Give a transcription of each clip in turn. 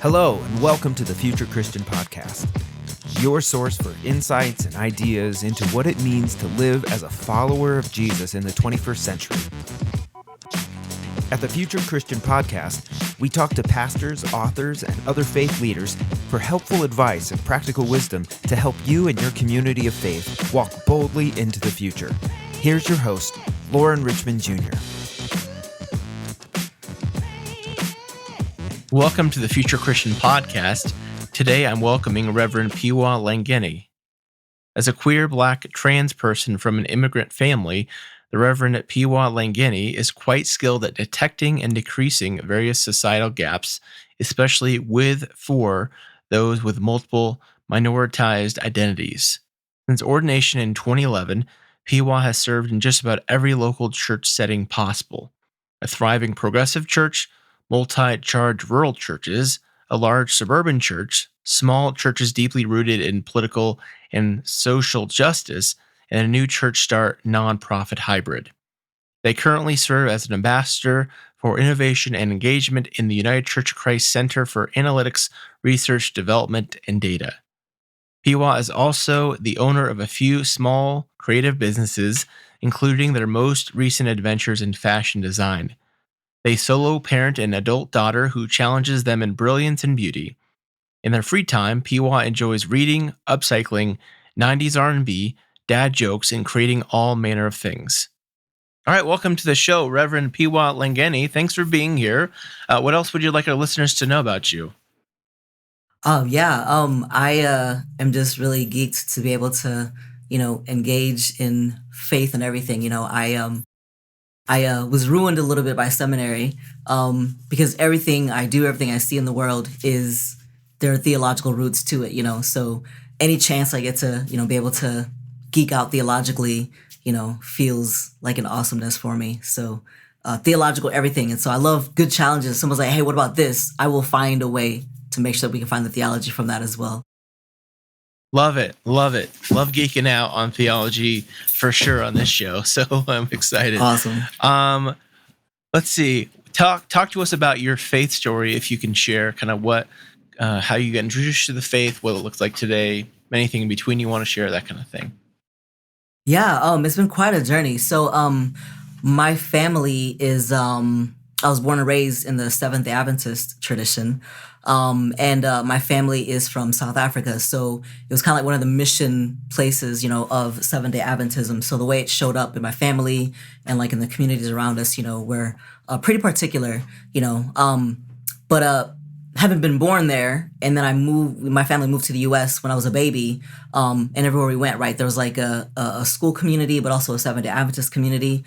Hello, and welcome to the Future Christian Podcast, your source for insights and ideas into what it means to live as a follower of Jesus in the 21st century. At the Future Christian Podcast, we talk to pastors, authors, and other faith leaders for helpful advice and practical wisdom to help you and your community of faith walk boldly into the future. Here's your host, Lauren Richmond Jr. Welcome to the Future Christian Podcast. Today I'm welcoming Reverend Phiwa Langeni. As a queer, black, trans person from an immigrant family, the Reverend Phiwa Langeni is quite skilled at detecting and decreasing various societal gaps, especially for those with multiple minoritized identities. Since ordination in 2011, Phiwa has served in just about every local church setting possible: a thriving progressive church, multi-charge rural churches, a large suburban church, small churches deeply rooted in political and social justice, and a new church start nonprofit hybrid. They currently serve as an ambassador for innovation and engagement in the United Church of Christ Center for Analytics, Research, Development, and Data. Phiwa is also the owner of a few small creative businesses, including their most recent adventures in fashion design. They solo parent an adult daughter who challenges them in brilliance and beauty. In their free time, Phiwa enjoys reading, upcycling, 90s R&B, dad jokes, and creating all manner of things. All right, welcome to the show, Reverend Phiwa Langeni. Thanks for being here. What else would you like our listeners to know about you? I am just really geeked to be able to, engage in faith and everything. I was ruined a little bit by seminary because everything I do, everything I see in the world there are theological roots to it, So any chance I get to, be able to geek out theologically, feels like an awesomeness for me. So theological everything. And so I love good challenges. Someone's like, hey, what about this? I will find a way to make sure that we can find the theology from that as well. Love it. Love geeking out on theology for sure on this show. So I'm excited. Awesome. Let's see. Talk to us about your faith story, if you can share kind of how you got introduced to the faith, what it looks like today, anything in between you want to share, that kind of thing. Yeah. It's been quite a journey. So, my family is, I was born and raised in the Seventh-day Adventist tradition. And my family is from South Africa. So it was kind of like one of the mission places, of Seventh-day Adventism. So the way it showed up in my family and like in the communities around us, were pretty particular, but having been born there, and then my family moved to the US when I was a baby. And everywhere we went, right, there was like a school community, but also a Seventh-day Adventist community.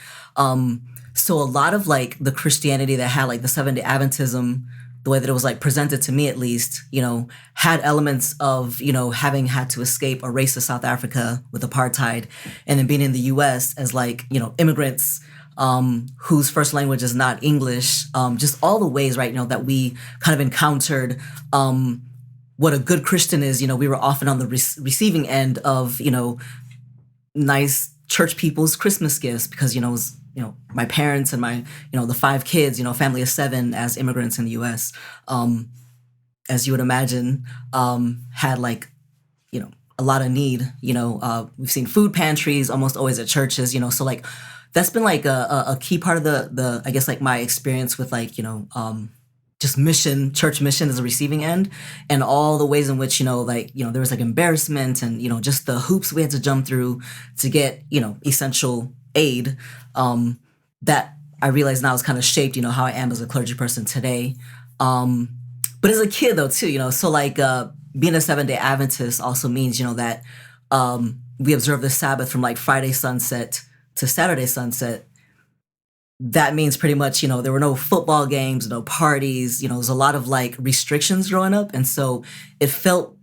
So a lot of like the Christianity that had like the Seventh-day Adventism, the way that it was like presented to me at least, had elements of, having had to escape a racist South Africa with apartheid, and then being in the US as like, immigrants whose first language is not English, just all the ways, right, that we kind of encountered what a good Christian is. We were often on the receiving end of, nice church people's Christmas gifts because, it was, my parents and my, the 5 kids, family of 7 as immigrants in the US, as you would imagine, had like, a lot of need, we've seen food pantries almost always at churches, so like, that's been like a key part of the I guess like my experience with like, just church mission as a receiving end, and all the ways in which, there was like embarrassment and, just the hoops we had to jump through to get, essential aid, that I realize now is kind of shaped, how I am as a clergy person today. But as a kid though too, so like, being a Seventh-day Adventist also means, that, we observe the Sabbath from like Friday sunset to Saturday sunset. That means pretty much, there were no football games, no parties, there was a lot of like restrictions growing up. And so it felt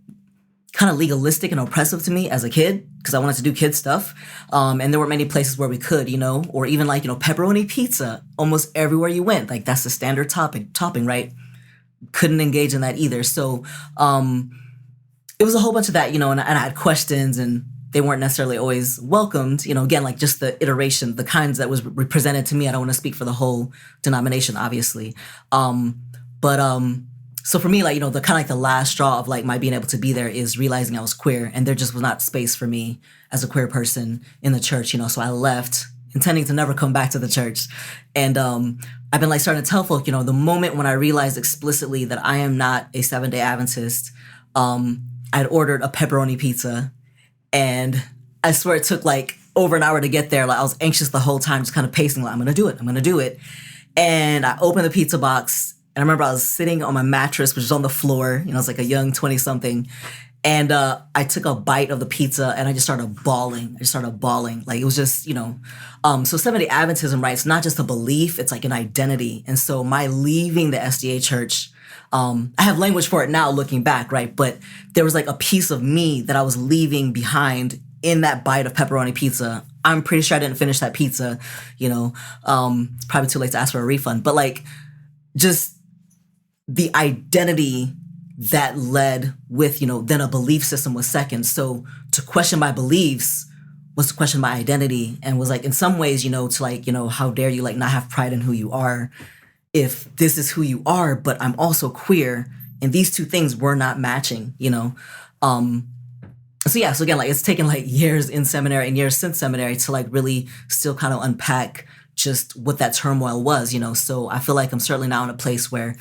kind of legalistic and oppressive to me as a kid because I wanted to do kid stuff. And there were many places where we could, or even like, pepperoni pizza almost everywhere you went. Like that's the standard topping, right? Couldn't engage in that either. So it was a whole bunch of that, and I had questions and they weren't necessarily always welcomed, again, like just the iteration, the kinds that was presented to me. I don't want to speak for the whole denomination, obviously. But So for me, like, the kind of like the last straw of like my being able to be there is realizing I was queer, and there just was not space for me as a queer person in the church, so I left intending to never come back to the church. And I've been like starting to tell folk, the moment when I realized explicitly that I am not a Seventh-day Adventist, I'd ordered a pepperoni pizza, and I swear it took like over an hour to get there. Like I was anxious the whole time, just kind of pacing, like, I'm going to do it. And I opened the pizza box, and I remember I was sitting on my mattress, which was on the floor. I was like a young 20-something. And I took a bite of the pizza, and I just started bawling. Like it was just, so Seventh-day Adventism, right? It's not just a belief, it's like an identity. And so my leaving the SDA church, I have language for it now looking back, right? But there was like a piece of me that I was leaving behind in that bite of pepperoni pizza. I'm pretty sure I didn't finish that pizza, it's probably too late to ask for a refund. But like just the identity that led with, then a belief system was second. So to question my beliefs was to question my identity, and was like, in some ways, to like, how dare you like not have pride in who you are if this is who you are, but I'm also queer, and these two things were not matching, So yeah, so again, like it's taken like years in seminary and years since seminary to like really still kind of unpack just what that turmoil was, So I feel like I'm certainly now in a place where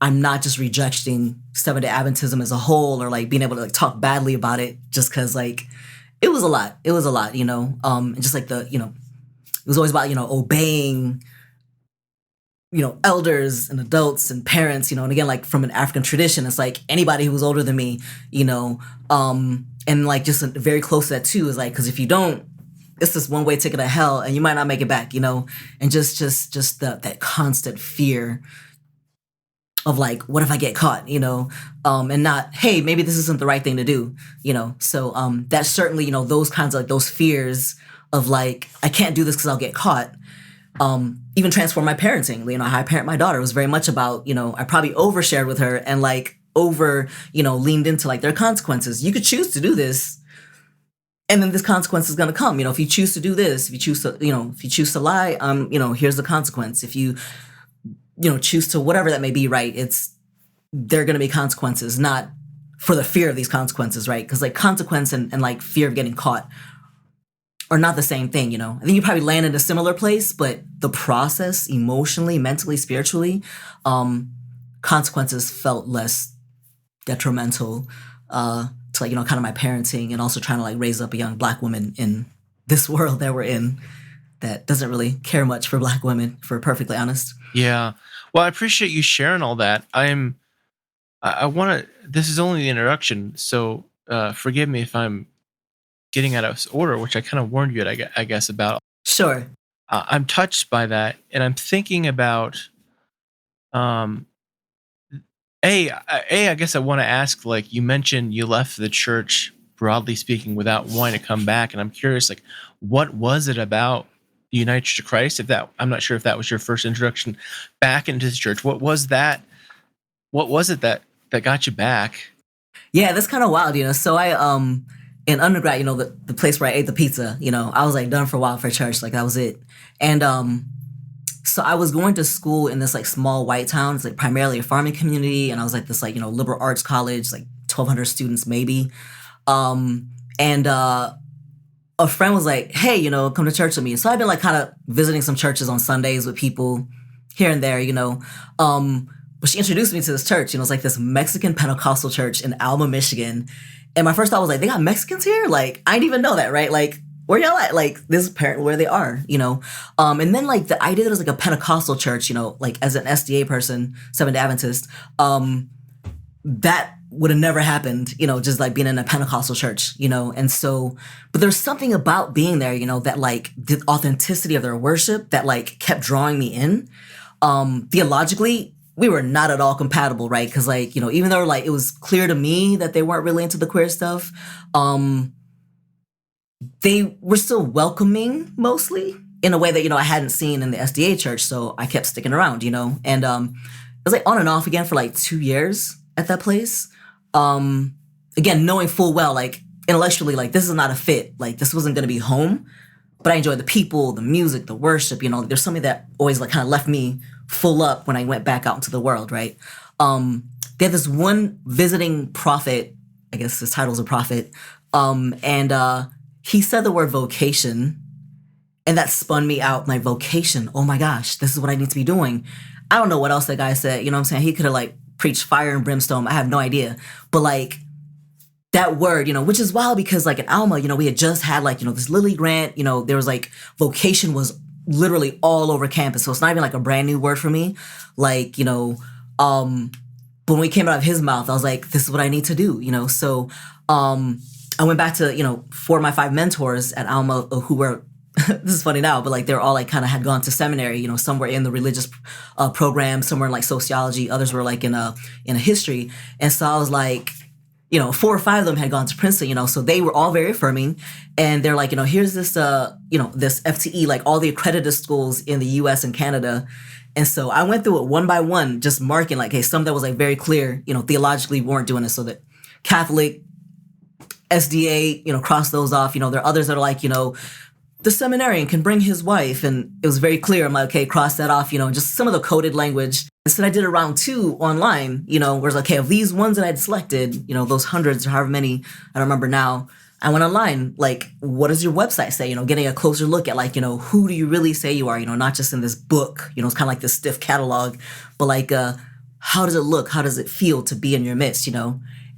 I'm not just rejecting Seventh-day Adventism as a whole, or like being able to like talk badly about it just because like it was a lot, and just like it was always about, obeying, elders and adults and parents, and again, like from an African tradition, it's like anybody who was older than me, and like just very close to that too is like, because if you don't, it's this one way ticket to hell, and you might not make it back, and just that constant fear of like, what if I get caught, and not, hey, maybe this isn't the right thing to do, so that's certainly, those kinds of like those fears of like, I can't do this because I'll get caught. Even transform my parenting, how I parent my daughter was very much about, I probably overshared with her and like leaned into like their consequences. You could choose to do this, and then this consequence is going to come. If you choose to do this, if you choose to lie, here's the consequence. If you, choose to whatever that may be, right? There are going to be consequences, not for the fear of these consequences, right? Because like consequence and like fear of getting caught are not the same thing, I think you probably land in a similar place, but the process emotionally, mentally, spiritually, consequences felt less detrimental to like, kind of my parenting, and also trying to like raise up a young Black woman in this world that we're in that doesn't really care much for Black women, for perfectly honest. Yeah. Well, I appreciate you sharing all that. I want to, this is only the introduction, so forgive me if I'm getting out of order, which I kind of warned you, I guess, about. Sure. I'm touched by that, and I'm thinking about, I guess I want to ask, like, you mentioned you left the church, broadly speaking, without wanting to come back, and I'm curious, like, what was it about the United Church of Christ? I'm not sure if that was your first introduction back into the church. What was that? What was it that got you back? Yeah, that's kind of wild, So I in undergrad, the place where I ate the pizza, I was like done for a while for church, like that was it. And so I was going to school in this like small white town. It's like primarily a farming community, and I was like this like liberal arts college, like 1,200 students maybe. And a friend was like, hey, come to church with me. So I've been like kind of visiting some churches on Sundays with people here and there, but she introduced me to this church, it's like this Mexican Pentecostal church in Alma, Michigan. And my first thought was like, they got Mexicans here? Like, I didn't even know that, right? Like, where y'all at? Like, this is apparently where they are, And then like the idea that it was like a Pentecostal church, like as an SDA person, Seventh-day Adventist, that would have never happened, just like being in a Pentecostal church, And so, but there's something about being there, that like the authenticity of their worship that like kept drawing me in. Theologically, we were not at all compatible, right? Because like, even though like it was clear to me that they weren't really into the queer stuff, they were still welcoming mostly in a way that, I hadn't seen in the SDA church. So I kept sticking around, and it was like on and off again for like 2 years at that place. Again, knowing full well, like intellectually, like this is not a fit, like this wasn't going to be home, but I enjoyed the people, the music, the worship, there's something that always like kind of left me full up when I went back out into the world. Right. they had this one visiting prophet. I guess his title's a prophet. And he said the word vocation, and that spun me out. My vocation. Oh my gosh, this is what I need to be doing. I don't know what else that guy said. You know what I'm saying? He could have like preached fire and brimstone. I have no idea. But like that word, which is wild because like in Alma, we had just had like, this Lilly grant, there was like vocation was literally all over campus. So it's not even like a brand new word for me. Like, but when we came out of his mouth, I was like, this is what I need to do, So I went back to, 4 of my 5 mentors at Alma who were, this is funny now, but like they're all like kind of had gone to seminary, some were in the religious program, some were in like sociology, others were like in a history. And so I was like, 4 or 5 of them had gone to Princeton, so they were all very affirming. And they're like, here's this, this FTE, like all the accredited schools in the US and Canada. And so I went through it one by one, just marking like, hey, some that was like very clear, theologically weren't doing it. So that Catholic, SDA, cross those off. There are others that are like, the seminarian can bring his wife. And it was very clear. I'm like, okay, cross that off, just some of the coded language. And so I did a round 2 online, where it's like, okay, of these ones that I'd selected, those hundreds or however many, I don't remember now, I went online, like, what does your website say? Getting a closer look at like, who do you really say you are? Not just in this book, it's kind of like this stiff catalog, but like, how does it look? How does it feel to be in your midst?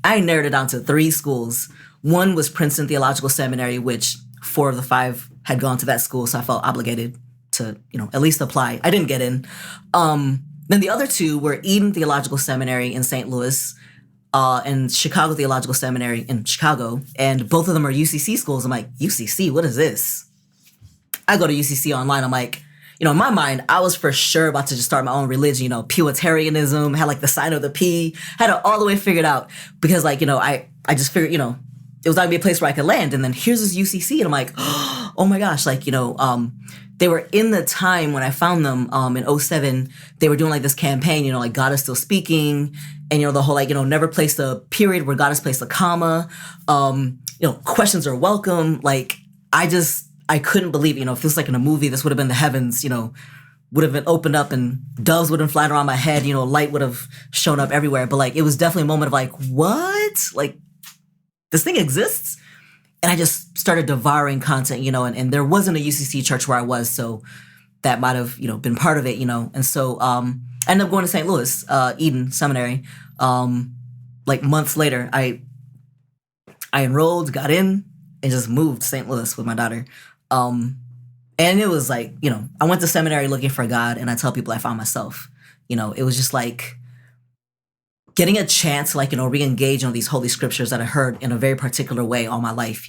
I narrowed it down to 3 schools. One was Princeton Theological Seminary, which 4 of the 5 had gone to that school. So I felt obligated to, at least apply. I didn't get in. Then the other 2 were Eden Theological Seminary in St. Louis, and Chicago Theological Seminary in Chicago. And both of them are UCC schools. I'm like, UCC, what is this? I go to UCC online. I'm like, in my mind, I was for sure about to just start my own religion, Puritanism, had like the sign of the P, had it all the way figured out. Because like, I just figured, it was not gonna be a place where I could land. And then here's this UCC. And I'm like, oh my gosh, like, they were in the time when I found them in 07, they were doing like this campaign, like God is still speaking. And, the whole like, never place the period where God has placed a comma. Questions are welcome. Like, I couldn't believe, if this was like in a movie, this would have been the heavens, would have been opened up and doves would have flying around my head, light would have shown up everywhere. But like, it was definitely a moment of like, what? Like, this thing exists? And I just started devouring content, and there wasn't a UCC church where I was, so that might have, been part of it, And so I ended up going to St. Louis, Eden Seminary. Like months later, I enrolled, got in, and just moved to St. Louis with my daughter. And it was like, I went to seminary looking for God, and I tell people I found myself. It was just like getting a chance to like, re-engage on these holy scriptures that I heard in a very particular way all my life,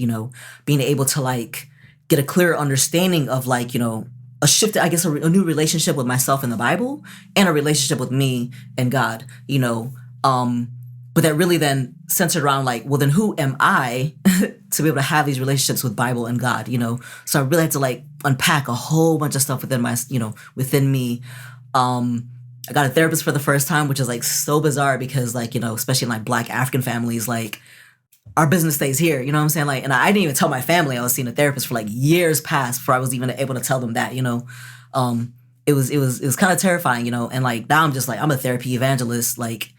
being able to like get a clearer understanding of like, a shift, I guess, a new relationship with myself in the Bible and a relationship with me and God, but that really then centered around like, well, then who am I to be able to have these relationships with Bible and God, So I really had to like unpack a whole bunch of stuff within my, within me. I got a therapist for the first time, which is like so bizarre because like, especially in like Black African families, like our business stays here, you know what I'm saying? Like, and I didn't even tell my family I was seeing a therapist for like years past before I was even able to tell them that, it was kind of terrifying, and like now I'm just like, I'm a therapy evangelist. Like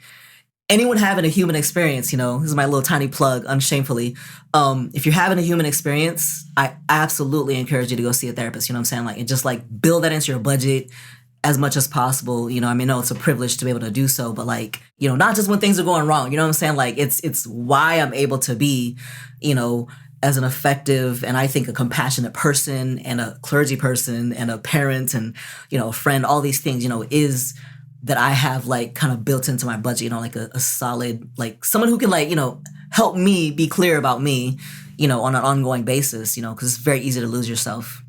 anyone having a human experience, this is my little tiny plug, unshamefully. If you're having a human experience, I absolutely encourage you to go see a therapist, you know what I'm saying? Like, and just like build that into your budget as much as possible. No, it's a privilege to be able to do so, but like, not just when things are going wrong, you know what I'm saying? Like it's why I'm able to be, as an effective and I think a compassionate person and a clergy person and a parent and, a friend, all these things, is that I have like kind of built into my budget, like a solid, like someone who can like, help me be clear about me, on an ongoing basis, because it's very easy to lose yourself.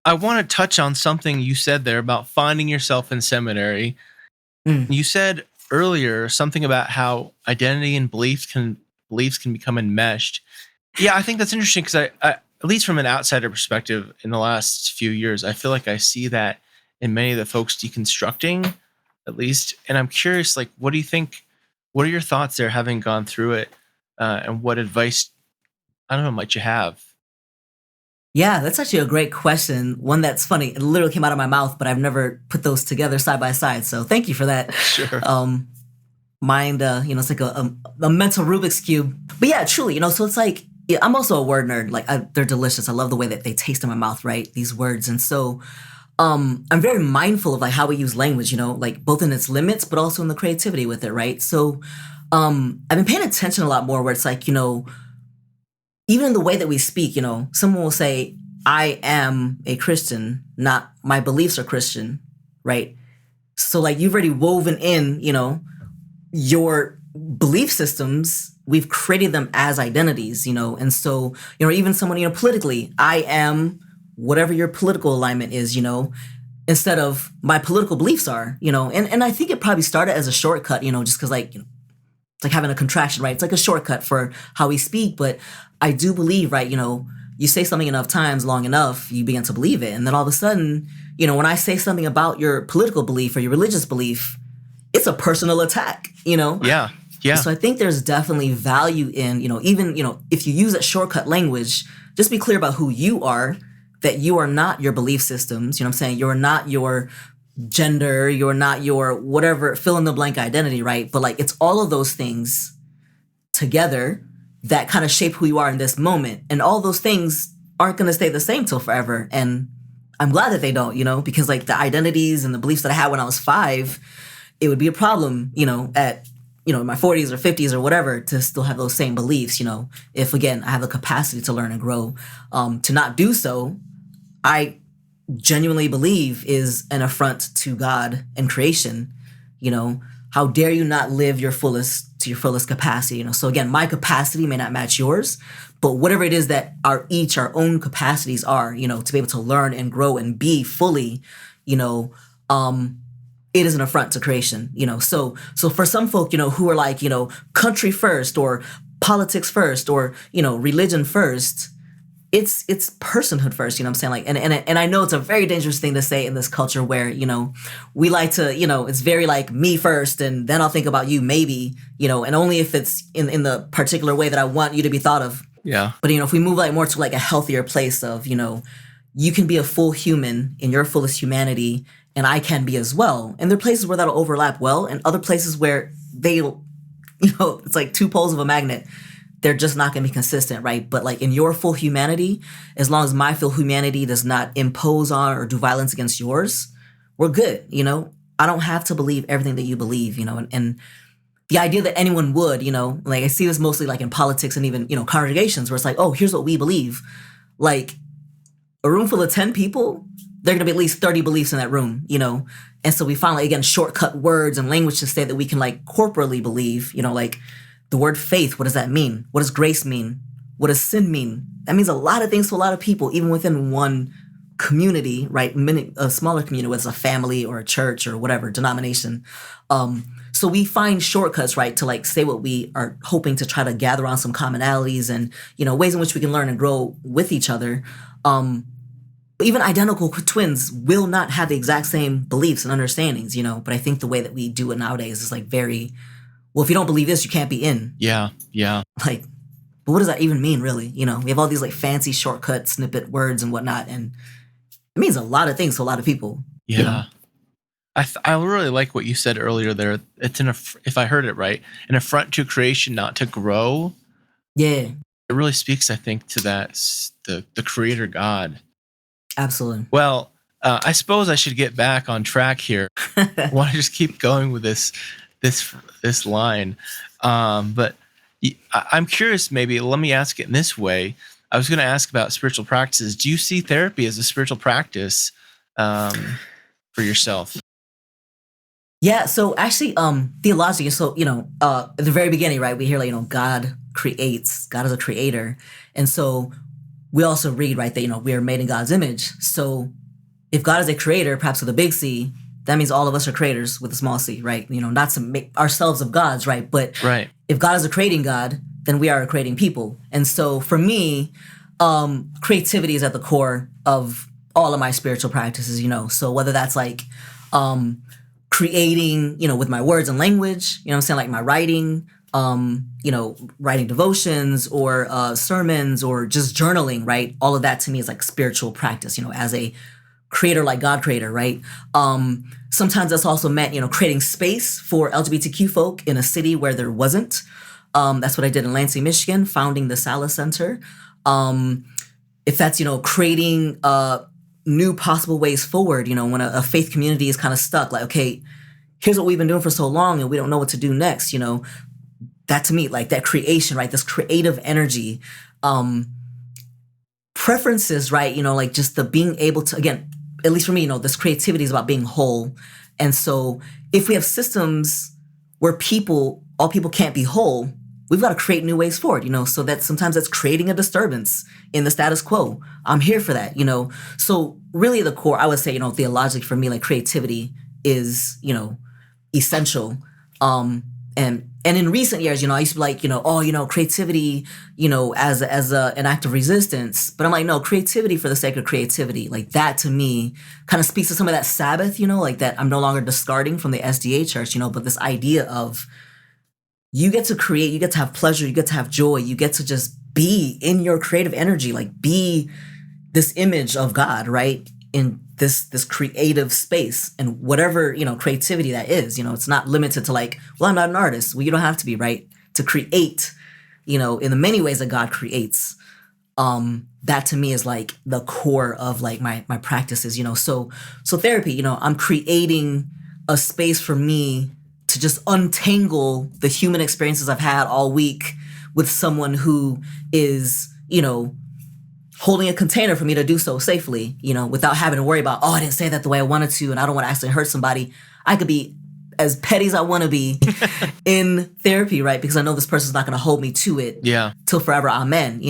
I want to touch on something you said there about finding yourself in seminary. You said earlier something about how identity and beliefs can become enmeshed. Yeah, I think that's interesting because I, at least from an outsider perspective, in the last few years, I feel like I see that in many of the folks deconstructing, at least. And I'm curious, like, what do you think? What are your thoughts there, having gone through it, and what advice, I don't know, might you have? Yeah, that's actually a great question. One that's funny. It literally came out of my mouth, but I've never put those together side by side. So thank you for that. Sure. mind, it's like a mental Rubik's Cube. But yeah, truly, so it's like, yeah, I'm also a word nerd. Like, they're delicious. I love the way that they taste in my mouth, right? These words. And so I'm very mindful of like how we use language, like both in its limits, but also in the creativity with it, right? So I've been paying attention a lot more where it's like, even in the way that we speak, someone will say, I am a Christian, not my beliefs are Christian, right? So like you've already woven in, your belief systems, we've created them as identities, and so, even someone, politically, I am whatever your political alignment is, instead of my political beliefs are, and I think it probably started as a shortcut, just because like, it's like having a contraction, right? It's like a shortcut for how we speak. But I do believe, right, you say something enough times, long enough, you begin to believe it. And then all of a sudden, when I say something about your political belief or your religious belief, it's a personal attack, Yeah. Yeah. So I think there's definitely value in, even, if you use that shortcut language, just be clear about who you are, that you are not your belief systems. You know what I'm saying? You're not your gender, you're not your whatever, fill in the blank identity, right? But like, it's all of those things together that kind of shape who you are in this moment. And all those things aren't going to stay the same till forever. And I'm glad that they don't, because like the identities and the beliefs that I had when I was 5, it would be a problem, at, in my 40s or 50s or whatever, to still have those same beliefs, if again, I have the capacity to learn and grow. To not do so, I genuinely believe is an affront to God and creation. How dare you not live to your fullest capacity? So again, my capacity may not match yours, but whatever it is that our own capacities are, to be able to learn and grow and be fully, it is an affront to creation, So for some folk, who are like, country first or politics first or, religion first, it's personhood first, what I'm saying? Like, and I know it's a very dangerous thing to say in this culture where, we like to, it's very like me first and then I'll think about you maybe, and only if it's in the particular way that I want you to be thought of. Yeah. But, if we move like more to like a healthier place of, you can be a full human in your fullest humanity and I can be as well. And there are places where that'll overlap well and other places where they'll, it's like two poles of a magnet. They're just not going to be consistent, right? But like in your full humanity, as long as my full humanity does not impose on or do violence against yours, we're good, I don't have to believe everything that you believe, and the idea that anyone would, like I see this mostly like in politics and even, congregations where it's like, oh, here's what we believe. Like a room full of 10 people, there are going to be at least 30 beliefs in that room, And so we finally, again, shortcut words and language to say that we can like corporately believe, like the word faith, what does that mean? What does grace mean? What does sin mean? That means a lot of things to a lot of people, even within one community, right? A smaller community, whether it's a family or a church or whatever, denomination. So we find shortcuts, right, to like say what we are hoping to try to gather on some commonalities and, ways in which we can learn and grow with each other. Even identical twins will not have the exact same beliefs and understandings, but I think the way that we do it nowadays is like very, well, if you don't believe this, you can't be in. Yeah. Yeah. Like, but what does that even mean, really? We have all these like fancy shortcut snippet words and whatnot, and it means a lot of things to a lot of people. Yeah. I really like what you said earlier there. It's if I heard it right, an affront to creation, not to grow. Yeah. It really speaks, I think, to that, the creator God. Absolutely. Well, I suppose I should get back on track here. I want to just keep going with this line. But I'm curious, maybe let me ask it in this way. I was going to ask about spiritual practices. Do you see therapy as a spiritual practice for yourself? Yeah. So actually, theologically, so, at the very beginning, right, we hear like, God creates, God is a creator. And so we also read, right, that, we are made in God's image. So if God is a creator, perhaps with a big C, that means all of us are creators with a small c, right? Not to make ourselves of gods, right? But right. If God is a creating God, then we are a creating people. And so for me, creativity is at the core of all of my spiritual practices, So whether that's like creating, with my words and language, I'm saying, like my writing, writing devotions or sermons or just journaling, right? All of that to me is like spiritual practice, as a creator like God creator, right? Sometimes that's also meant, creating space for LGBTQ folk in a city where there wasn't. That's what I did in Lansing, Michigan, founding the Sala Center. If that's, creating new possible ways forward, when a faith community is kind of stuck, like, okay, here's what we've been doing for so long and we don't know what to do next, that to me, like that creation, right? This creative energy, preferences, right? Like just the being able to, again, at least for me, this creativity is about being whole. And so if we have systems where all people can't be whole, we've got to create new ways forward, so that sometimes that's creating a disturbance in the status quo. I'm here for that, So really the core, I would say, theologically for me, like creativity is, essential. And in recent years, I used to be like, creativity, as an act of resistance. But I'm like, no, creativity for the sake of creativity. Like that to me kind of speaks to some of that Sabbath, like that I'm no longer discarding from the SDA church, but this idea of you get to create, you get to have pleasure, you get to have joy, you get to just be in your creative energy, like be this image of God, right? In this creative space and whatever, creativity that is, it's not limited to like, well, I'm not an artist. Well, you don't have to be, right? To create, in the many ways that God creates. That to me is like the core of like my practices, so therapy, I'm creating a space for me to just untangle the human experiences I've had all week with someone who is, holding a container for me to do so safely, without having to worry about, oh, I didn't say that the way I wanted to, and I don't want to accidentally hurt somebody. I could be as petty as I want to be in therapy, right? Because I know this person's not going to hold me to it till forever. Amen.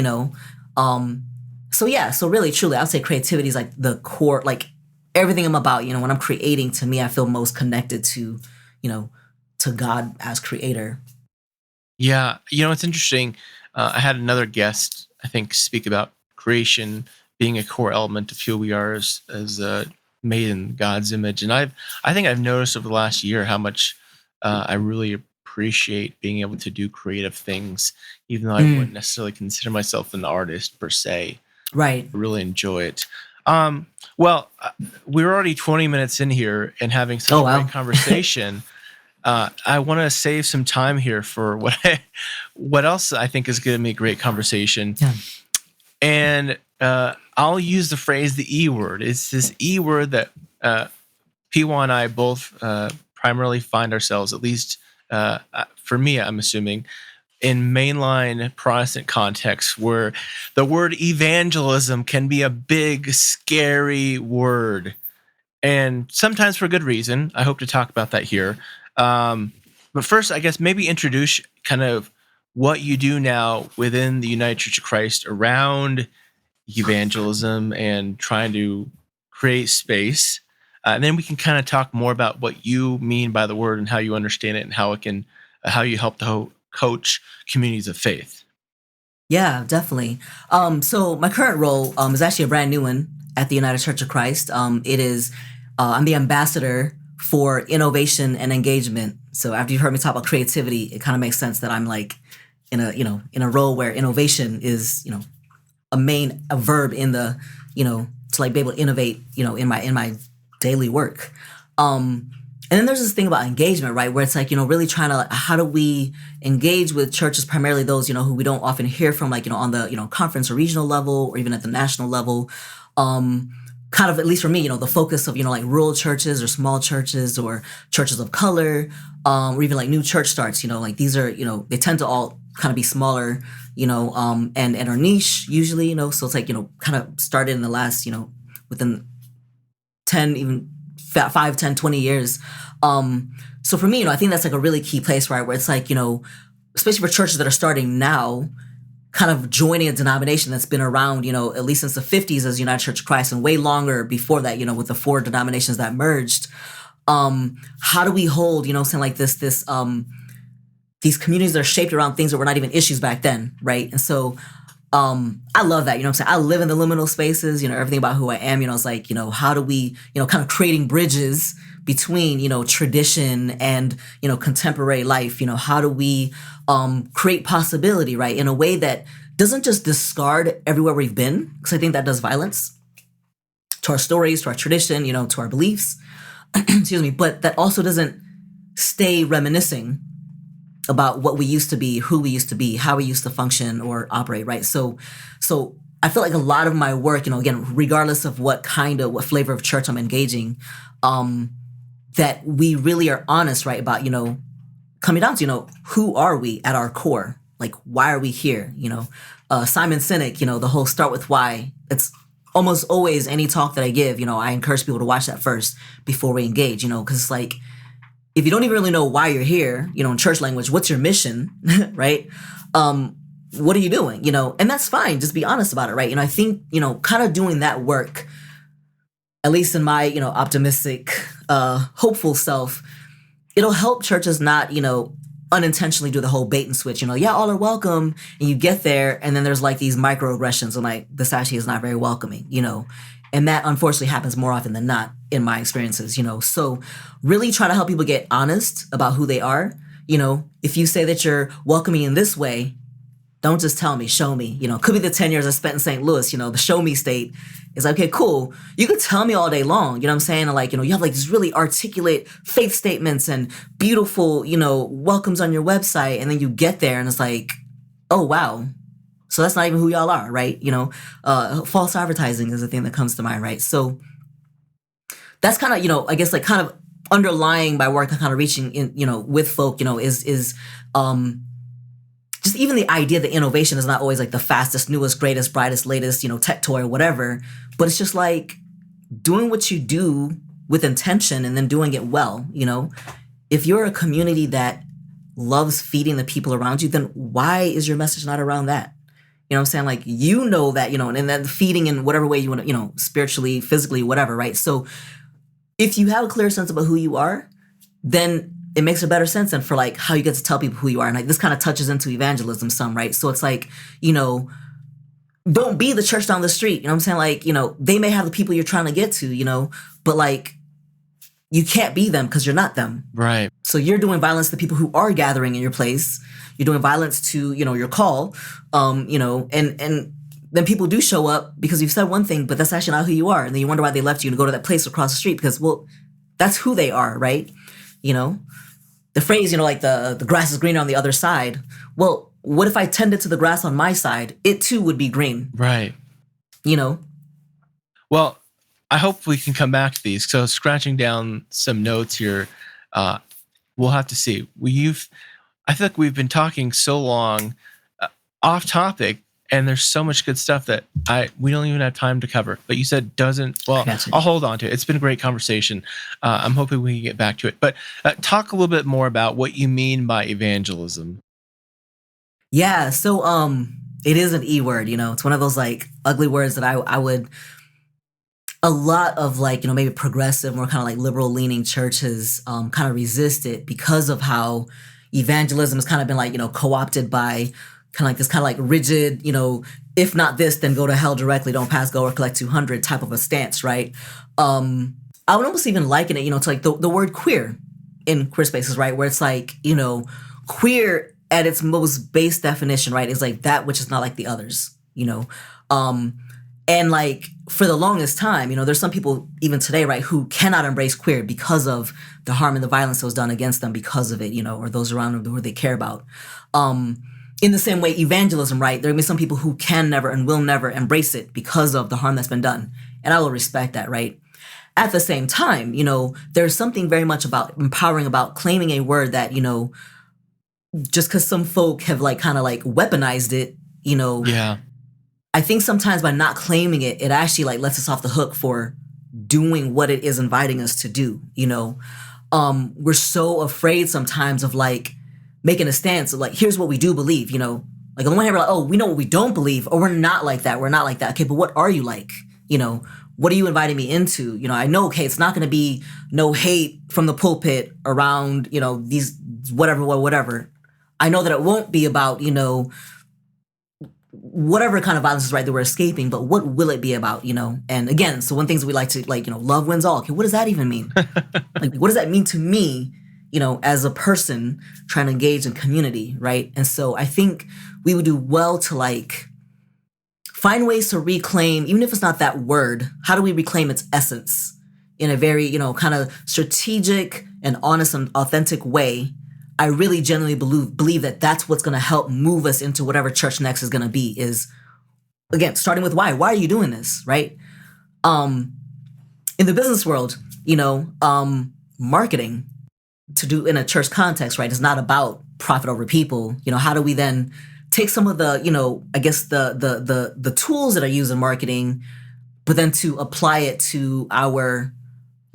So really, truly, I would say creativity is like the core, like everything I'm about, when I'm creating, to me, I feel most connected to, to God as creator. Yeah. It's interesting. I had another guest, I think, speak about creation being a core element of who we are as made in God's image. And I think I've noticed over the last year how much I really appreciate being able to do creative things, even though I wouldn't necessarily consider myself an artist per se. Right. I really enjoy it. Well, we're already 20 minutes in here and having such a great conversation. I want to save some time here for what else I think is going to be a great conversation. Yeah. And I'll use the phrase the E word. It's this E word that Phiwa and I both primarily find ourselves, at least for me, I'm assuming, in mainline Protestant contexts where the word evangelism can be a big, scary word. And sometimes for good reason. I hope to talk about that here. But first, I guess maybe introduce kind of what you do now within the United Church of Christ around evangelism and trying to create space. And then we can kind of talk more about what you mean by the word and how you understand it and how you help to coach communities of faith. Yeah, definitely. So my current role is actually a brand new one at the United Church of Christ. It is, I'm the ambassador for innovation and engagement. So after you've heard me talk about creativity, it kind of makes sense that I'm like in a role where innovation is, a verb in the, to like be able to innovate, in my daily work. And then there's this thing about engagement, right? Where it's like, really trying to, how do we engage with churches, primarily those, who we don't often hear from, like, on the, conference or regional level or even at the national level. Kind of, at least for me, the focus of, like rural churches or small churches or churches of color, or even like new church starts, like these are, they tend to all kind of be smaller, and are niche usually, so it's like, kind of started in the last, within 10, even 5, 10, 20 years. So for me, I think that's like a really key place, right? Where it's like, especially for churches that are starting now, kind of joining a denomination that's been around, at least since the 50s as United Church of Christ and way longer before that, with the 4 denominations that merged. How do we hold, saying like these communities that are shaped around things that were not even issues back then, right? And so I love that, what I'm saying? I live in the liminal spaces, everything about who I am, it's like, how do we, kind of creating bridges between, tradition and, contemporary life, how do we create possibility, right? In a way that doesn't just discard everywhere we've been, because I think that does violence. to our stories, to our tradition, to our beliefs. Excuse me. But that also doesn't stay reminiscing about what we used to be, who we used to be, how we used to function or operate, right? So I feel like a lot of my work, again, regardless of what flavor of church I'm engaging, that we really are honest, right, about, coming down to, who are we at our core? Like, why are we here? Simon Sinek, the whole start with why. It's almost always any talk that I give, I encourage people to watch that first before we engage, because it's like, if you don't even really know why you're here, in church language, what's your mission, right? What are you doing, and that's fine. Just be honest about it, right? I think, kind of doing that work, at least in my, optimistic, hopeful self, it'll help churches not, unintentionally do the whole bait and switch, yeah, all are welcome. And you get there and then there's like these microaggressions and like, this actually is not very welcoming, and that unfortunately happens more often than not in my experiences, So really try to help people get honest about who they are. If you say that you're welcoming in this way, don't just tell me, show me. Could be the 10 years I spent in St. Louis, the show me state is like, okay, cool. You could tell me all day long, you know what I'm saying? And like, you have like these really articulate faith statements and beautiful, welcomes on your website. And then you get there and it's like, oh, wow. So that's not even who y'all are, right? False advertising is the thing that comes to mind, right? So that's kind of, I guess like kind of underlying my work and kind of reaching in, with folk, is just even the idea that innovation is not always like the fastest, newest, greatest, brightest, latest, tech toy or whatever, but it's just like doing what you do with intention and then doing it well, If you're a community that loves feeding the people around you, then why is your message not around that? You know what I'm saying? Like, that, and then feeding in whatever way you want to, spiritually, physically, whatever, right? So if you have a clear sense about who you are, then it makes a better sense than for like how you get to tell people who you are. And like this kind of touches into evangelism some, right? So it's like, don't be the church down the street. You know what I'm saying? Like, they may have the people you're trying to get to, but like you can't be them because you're not them. Right. So you're doing violence to the people who are gathering in your place. You're doing violence to, your call, and then people do show up because you've said one thing, but that's actually not who you are. And then you wonder why they left you to go to that place across the street because, well, that's who they are, right? The phrase, like the grass is greener on the other side. Well, what if I tended to the grass on my side? It too would be green. Right. Well, I hope we can come back to these. So scratching down some notes here, we'll have to see. I feel like we've been talking so long off topic, and there's so much good stuff that we don't even have time to cover. But you said I'll hold on to it. It's been a great conversation. I'm hoping we can get back to it. But talk a little bit more about what you mean by evangelism. Yeah, so it is an E word, It's one of those like ugly words that I would, a lot of like, maybe progressive, more kind of like liberal leaning churches kind of resist it because of how evangelism has kind of been like, co-opted by kind of like this kind of like rigid, if not this, then go to hell directly, don't pass go or collect 200 type of a stance, right? I would almost even liken it, to like the word queer in queer spaces, right? Where it's like, queer at its most base definition, right, is like that which is not like the others, and like for the longest time, there's some people even today, right, who cannot embrace queer because of the harm and the violence that was done against them because of it, or those around them who they care about. In the same way, evangelism, right? There will be some people who can never and will never embrace it because of the harm that's been done. And I will respect that, right? At the same time, there's something very much about empowering, about claiming a word that, just because some folk have like kind of like weaponized it, Yeah. I think sometimes by not claiming it, it actually like lets us off the hook for doing what it is inviting us to do, We're so afraid sometimes of like making a stance of like, here's what we do believe, like on the one hand, we're like, oh, we know what we don't believe, or we're not like that. We're not like that. Okay, but what are you like? What are you inviting me into? I know, okay, it's not going to be no hate from the pulpit around, these whatever. I know that it won't be about, whatever kind of violence is right that we're escaping, but what will it be about, And again, so one thing that we like to like, love wins all. Okay, what does that even mean? Like, what does that mean to me? As a person trying to engage in community, right? And so I think we would do well to like find ways to reclaim, even if it's not that word, how do we reclaim its essence in a very, kind of strategic and honest and authentic way? I really genuinely believe that that's what's going to help move us into whatever Church Next is going to be, is, again, starting with why. Why are you doing this, right? In the business world, marketing to do in a church context, right, is not about profit over people. How do we then take some of the, I guess the tools that are used in marketing, but then to apply it to our,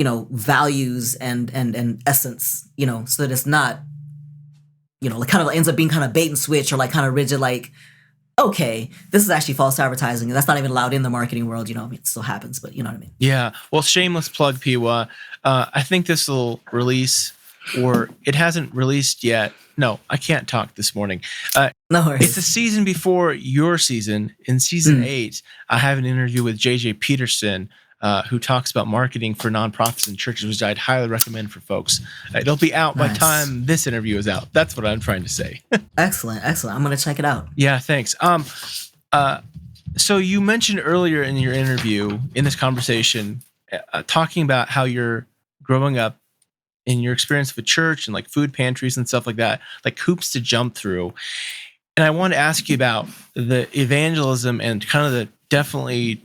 values and essence, so that it's not, like kind of ends up being kind of bait and switch, or like kind of rigid, like, okay, this is actually false advertising, and that's not even allowed in the marketing world. It still happens, but you know what I mean? Yeah. Well, shameless plug, Phiwa. I think this will release, or it hasn't released yet. No, I can't talk this morning. No worries. It's a season before your season. In season 8, I have an interview with J.J. Peterson, who talks about marketing for nonprofits and churches, which I'd highly recommend for folks. It'll be out by the time this interview is out. That's what I'm trying to say. Excellent. I'm going to check it out. Yeah, thanks. So you mentioned earlier in your interview, in this conversation, talking about how you're growing up in your experience with church and like food pantries and stuff like that, like hoops to jump through. And I want to ask you about the evangelism and kind of the definitely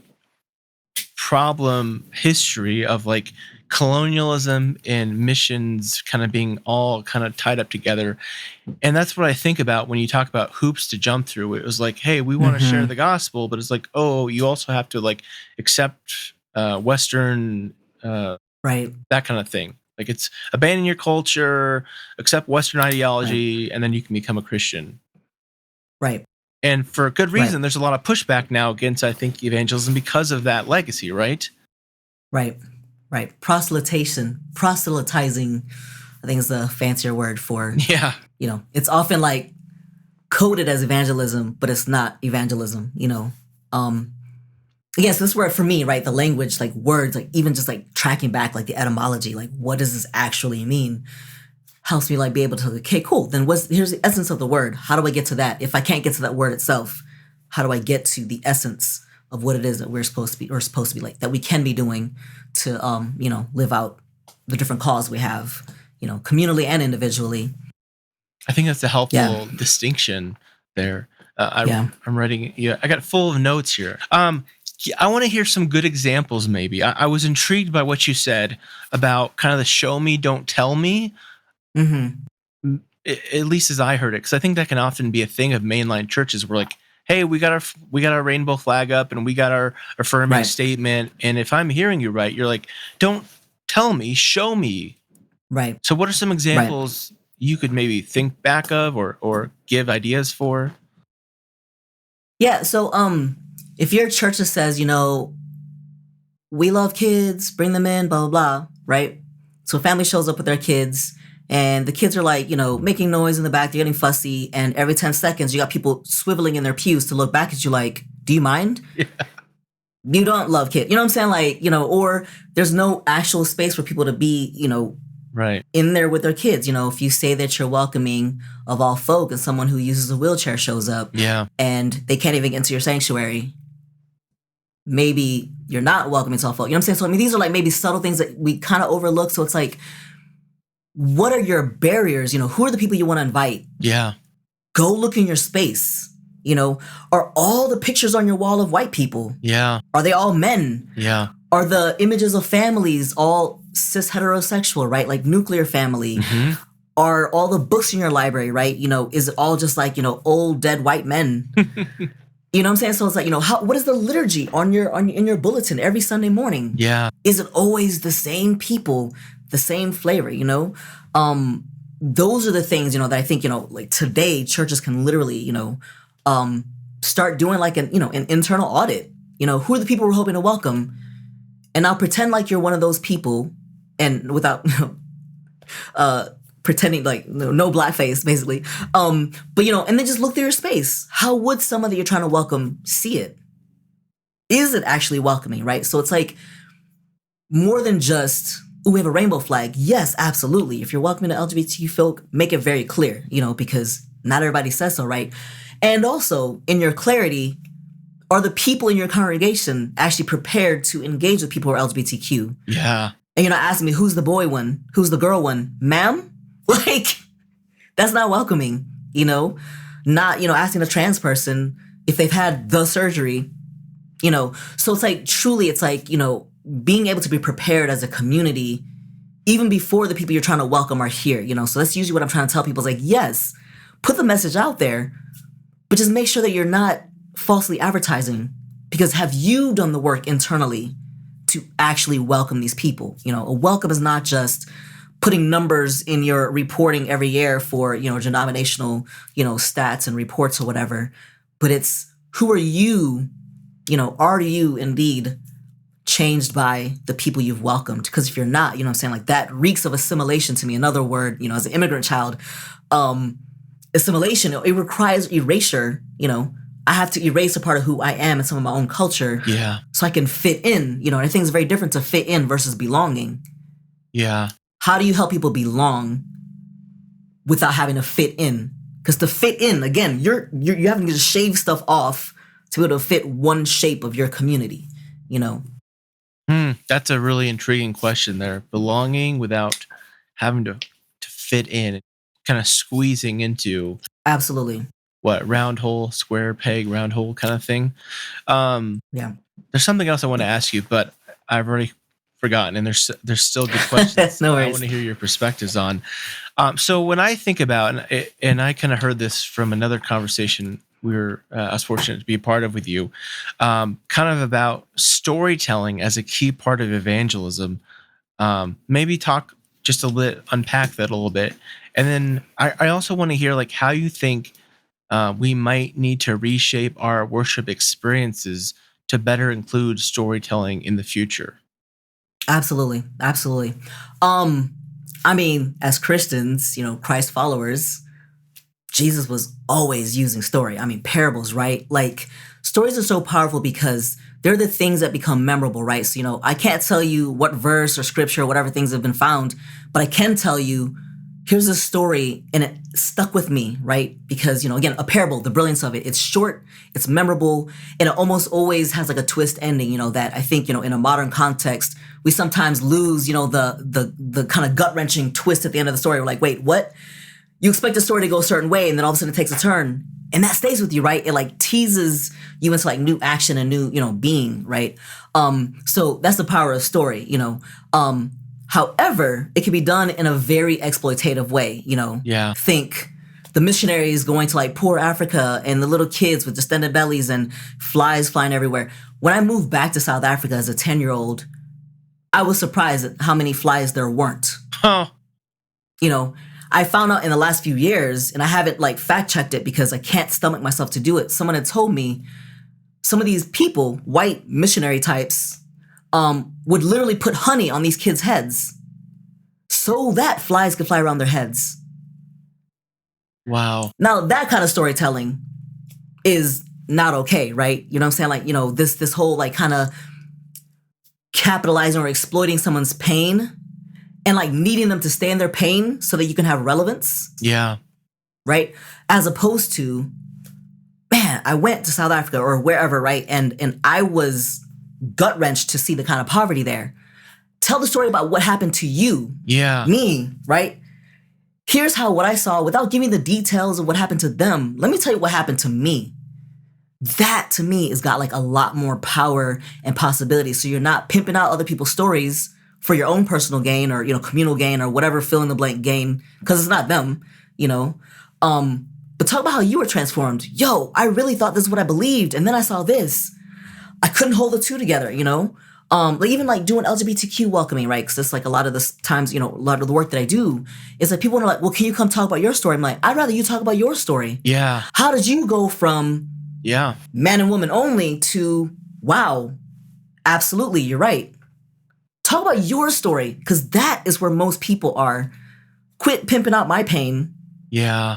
problem history of like colonialism and missions kind of being all kind of tied up together. And that's what I think about when you talk about hoops to jump through. It was like, hey, we want to share the gospel, but it's like, oh, you also have to like accept Western, right, that kind of thing. Like it's abandon your culture, accept Western ideology, and then you can become a Christian. Right. And for good reason, there's a lot of pushback now against, I think, evangelism because of that legacy, right? Right. Proselytizing, I think is the fancier word for, it's often like coded as evangelism, but it's not evangelism, Yes, this word for me, right? The language, like words, like even just like tracking back, like the etymology, like what does this actually mean? Helps me like be able to, okay, cool. Then here's the essence of the word. How do I get to that? If I can't get to that word itself, how do I get to the essence of what it is that we're supposed to be like, that we can be doing to, live out the different calls we have, communally and individually. I think that's a helpful distinction there. I'm writing, I got full of notes here. I want to hear some good examples, maybe. I was intrigued by what you said about kind of the show me, don't tell me. Mm-hmm. At least as I heard it, because I think that can often be a thing of mainline churches. We're like, hey, we got our rainbow flag up and we got our affirming statement. And if I'm hearing you right, you're like, don't tell me, show me. Right. So what are some examples you could maybe think back of or give ideas for? Yeah. So, if your church that says, we love kids, bring them in, blah, blah, blah, right? So a family shows up with their kids and the kids are like, making noise in the back, they're getting fussy. And every 10 seconds, you got people swiveling in their pews to look back at you like, do you mind? Yeah. You don't love kids. You know what I'm saying? Like, or there's no actual space for people to be, right in there with their kids. If you say that you're welcoming of all folk and someone who uses a wheelchair shows up and they can't even get into your sanctuary, maybe you're not welcoming to all folk. You know what I'm saying? So, these are like maybe subtle things that we kind of overlook. So it's like, what are your barriers? Who are the people you want to invite? Yeah. Go look in your space. Are all the pictures on your wall of white people? Yeah. Are they all men? Yeah. Are the images of families all cis heterosexual, right? Like nuclear family? Mm-hmm. Are all the books in your library, right? Is it all just like, old dead white men? You know what I'm saying? So it's like, what is the liturgy in your bulletin every Sunday morning? Yeah. Is it always the same people, the same flavor, Those are the things, that I think, like today churches can literally, start doing like an internal audit. Who are the people we're hoping to welcome? And now pretend like you're one of those people and without pretending like no blackface, basically. But and then just look through your space. How would someone that you're trying to welcome see it? Is it actually welcoming, right? So it's like more than just, we have a rainbow flag. Yes, absolutely. If you're welcoming to LGBTQ folk, make it very clear, because not everybody says so, right? And also in your clarity, are the people in your congregation actually prepared to engage with people who are LGBTQ? Yeah. And you're not asking me, who's the boy one? Who's the girl one? Ma'am? Like, that's not welcoming, you know? Not, asking a trans person if they've had the surgery, So it's like, truly, it's like, being able to be prepared as a community, even before the people you're trying to welcome are here, So that's usually what I'm trying to tell people is like, yes, put the message out there, but just make sure that you're not falsely advertising, because have you done the work internally to actually welcome these people? A welcome is not just putting numbers in your reporting every year for, denominational, stats and reports or whatever, but it's who are you, are you indeed changed by the people you've welcomed? Because if you're not, what I'm saying, like that reeks of assimilation to me. Another word, as an immigrant child, assimilation, it requires erasure, I have to erase a part of who I am and some of my own culture so I can fit in, and I think it's very different to fit in versus belonging. Yeah. How do you help people belong without having to fit in? Because to fit in, again, you're having to just shave stuff off to be able to fit one shape of your community, That's a really intriguing question there. Belonging without having to fit in, kind of squeezing into Absolutely. what, round hole, square peg, round hole kind of thing. Yeah. There's something else I want to ask you, but I've already forgotten, and there's still good questions No I worries. want to hear your perspectives on. So when I think about, and I kind of heard this from another conversation I was fortunate to be a part of with you, kind of about storytelling as a key part of evangelism. Maybe talk just a little, unpack that a little bit, and then I also want to hear like how you think we might need to reshape our worship experiences to better include storytelling in the future. Absolutely. Absolutely. As Christians, Christ followers, Jesus was always using story. Parables, right? Like, stories are so powerful because they're the things that become memorable, right? So, I can't tell you what verse or scripture or whatever things have been found, but I can tell you, here's a story and it stuck with me, right? Because, again, a parable, the brilliance of it, it's short, it's memorable, and it almost always has like a twist ending, that I think, in a modern context, we sometimes lose, the kind of gut-wrenching twist at the end of the story. We're like, wait, what? You expect the story to go a certain way, and then all of a sudden it takes a turn, and that stays with you, right? It like teases you into like new action and new, being, right? So that's the power of story, However, it can be done in a very exploitative way, Yeah. Think the missionaries going to like poor Africa and the little kids with distended bellies and flies flying everywhere. When I moved back to South Africa as a 10-year-old, I was surprised at how many flies there weren't. Huh. I found out in the last few years, and I haven't like fact checked it because I can't stomach myself to do it. Someone had told me some of these people, white missionary types, would literally put honey on these kids' heads so that flies could fly around their heads. Wow. Now, that kind of storytelling is not okay, right? You know what I'm saying? Like, this whole like kind of capitalizing or exploiting someone's pain and like needing them to stay in their pain so that you can have relevance. Yeah. Right? As opposed to, man, I went to South Africa or wherever, right? And I was gut-wrenched to see the kind of poverty there. Tell the story about what happened to you. Yeah. Me, right? Here's what I saw without giving the details of what happened to them. Let me tell you what happened to me. That to me has got like a lot more power and possibility. So you're not pimping out other people's stories for your own personal gain or, communal gain or whatever fill in the blank gain, because it's not them, but talk about how you were transformed. Yo, I really thought this is what I believed. And then I saw this. I couldn't hold the two together, like even like doing LGBTQ welcoming, right? Because it's like a lot of the times, a lot of the work that I do is like people are like, well, can you come talk about your story? I'm like, I'd rather you talk about your story. Yeah. How did you go from man and woman only to, wow, absolutely, you're right. Talk about your story, because that is where most people are. Quit pimping out my pain. Yeah.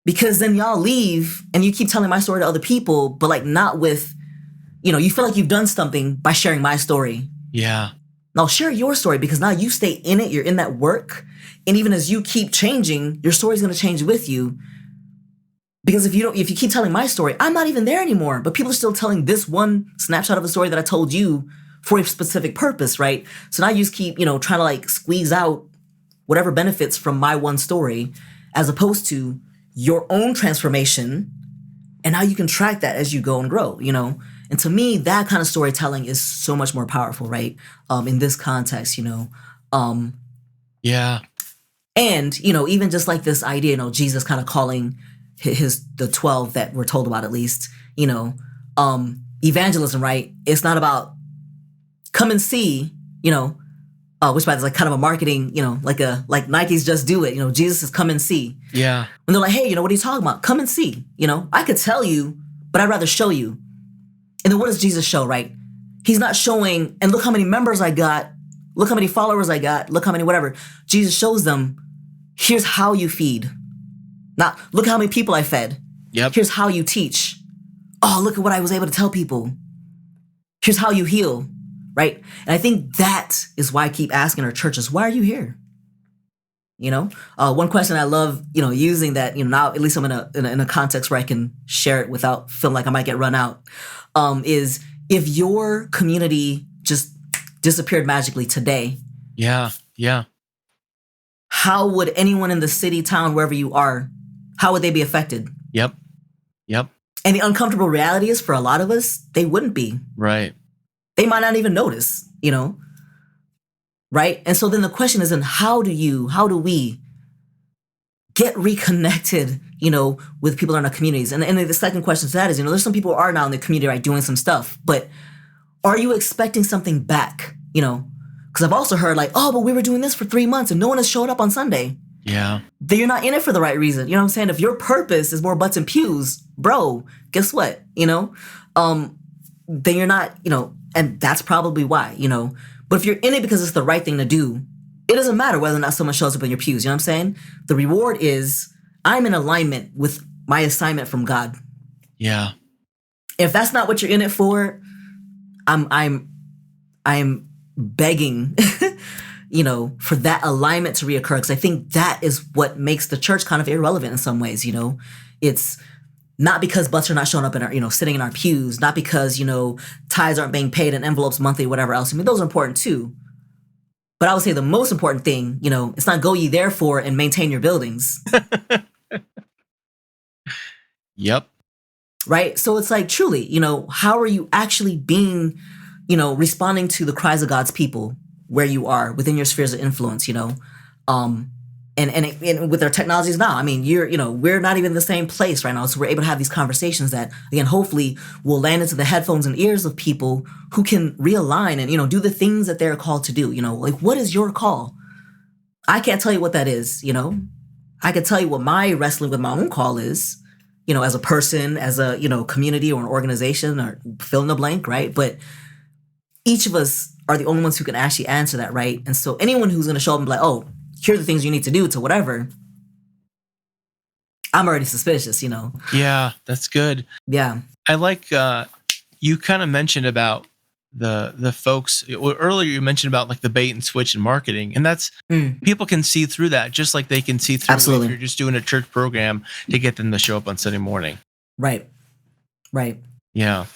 Because then y'all leave and you keep telling my story to other people, but like not with, you feel like you've done something by sharing my story. Yeah. Now share your story, because now you stay in it, you're in that work. And even as you keep changing, your story's going to change with you. Because if you keep telling my story, I'm not even there anymore, but people are still telling this one snapshot of a story that I told you for a specific purpose, right? So now you just keep, trying to like squeeze out whatever benefits from my one story, as opposed to your own transformation. And now you can track that as you go and grow, And to me, that kind of storytelling is so much more powerful, right? In this context, Yeah. And, even just like this idea, Jesus kind of calling the 12 that we're told about, at least, evangelism, right? It's not about come and see, which by the way is like kind of a marketing, like Nike's Just Do It, Jesus is come and see. Yeah. And they're like, hey, what are you talking about? Come and see, I could tell you, but I'd rather show you. And then what does Jesus show, right? He's not showing, and look how many members I got, look how many followers I got, look how many whatever. Jesus shows them, here's how you feed. Not look how many people I fed. Yep. Here's how you teach. Oh, look at what I was able to tell people. Here's how you heal, right? And I think that is why I keep asking our churches, why are you here? One question I love, using that, now at least I'm in a context where I can share it without feeling like I might get run out, is if your community just disappeared magically today. Yeah. Yeah. How would anyone in the city, town, wherever you are, how would they be affected? Yep. Yep. And the uncomfortable reality is for a lot of us, they wouldn't be. Right. They might not even notice, right? And so then the question is, then how do we get reconnected, with people in our communities? And the second question to that is, there's some people who are now in the community, right, doing some stuff, but are you expecting something back? Because I've also heard like, oh, but we were doing this for 3 months and no one has showed up on Sunday. Yeah. Then you're not in it for the right reason. You know what I'm saying? If your purpose is more butts and pews, bro, guess what? Then you're not, and that's probably why, But if you're in it because it's the right thing to do, it doesn't matter whether or not someone shows up in your pews. You know what I'm saying? The reward is I'm in alignment with my assignment from God. Yeah. If that's not what you're in it for, I'm begging, for that alignment to reoccur. Because I think that is what makes the church kind of irrelevant in some ways. It's not because butts are not showing up in our, sitting in our pews, not because, tithes aren't being paid in envelopes monthly, whatever else. I mean, those are important too. But I would say the most important thing, it's not go ye therefore and maintain your buildings. Yep. Right. So it's like, truly, how are you actually being, responding to the cries of God's people where you are within your spheres of influence, and with our technologies now, I mean, we're not even in the same place right now. So we're able to have these conversations that, again, hopefully will land into the headphones and ears of people who can realign and, do the things that they're called to do. Like, what is your call? I can't tell you what that is. I could tell you what my wrestling with my own call is, as a person, as a, community or an organization or fill in the blank. Right. But each of us are the only ones who can actually answer that. Right. And so anyone who's going to show up and be like, oh, here are the things you need to do to whatever, I'm already suspicious, Yeah, that's good. Yeah. I like you kind of mentioned about the folks earlier. You mentioned about like the bait and switch in marketing, and that's people can see through that just like they can see through Absolutely. if you're just doing a church program to get them to show up on Sunday morning. Right. Yeah.